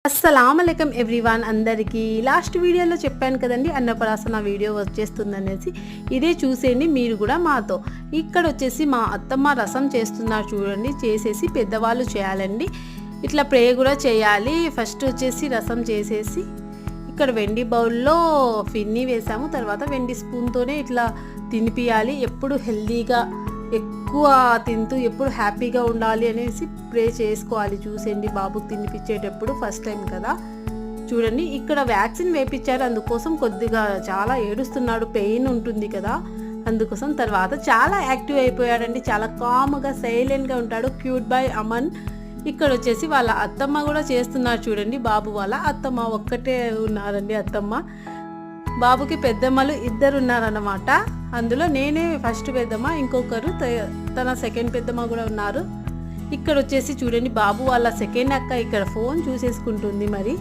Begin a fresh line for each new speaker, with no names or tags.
అస్సలాముఅలైకుం everyone అందరికీ last వీడియోలో చెప్పాను కదండి అన్నప్రాసన వీడియో వచ్చేస్తుందనేసి ఇదే చూసేయండి మీరు కూడా మాతో. ఇక్కడ వచ్చేసి మా అత్తమ్మ రసం చేస్తున్నారు చూడండి. చేసేసి పెద్దవాళ్ళు చేయాలండి, ఇట్లా ప్రే కూడా చేయాలి. ఫస్ట్ వచ్చేసి రసం చేసేసి ఇక్కడ వెండి బౌల్లో ఫిన్ని వేసాము, తర్వాత వెండి స్పూన్తోనే ఇట్లా తినిపియాలి. ఎప్పుడు హెల్దీగా ఎక్కువ తింటూ ఎప్పుడు హ్యాపీగా ఉండాలి అనేసి ప్రే చేసుకోవాలి. చూసేయండి బాబుకి తినిపించేటప్పుడు ఫస్ట్ టైం కదా. చూడండి ఇక్కడ వ్యాక్సిన్ వేయించారు, అందుకోసం కొద్దిగా చాలా ఏడుస్తున్నాడు, పెయిన్ ఉంటుంది కదా అందుకోసం. తర్వాత చాలా యాక్టివ్ అయిపోయాడండి, చాలా కామ్గా సైలెంట్గా ఉంటాడు. Cute boy Aman. ఇక్కడ వచ్చేసి వాళ్ళ అత్తమ్మ కూడా చేస్తున్నారు చూడండి. బాబు వాళ్ళ అత్తమ్మ ఒక్కటే ఉన్నారండి అత్తమ్మ. బాబుకి పెద్దమ్మలు ఇద్దరు ఉన్నారన్నమాట. అందులో నేనే ఫస్ట్ పెద్దమ్మ, ఇంకొకరు తన సెకండ్ పెద్దమ్మ కూడా ఉన్నారు. ఇక్కడ వచ్చేసి చూడండి బాబు వాళ్ళ సెకండ్ అక్క ఇక్కడ ఫోన్ చూసేసుకుంటుంది మరి.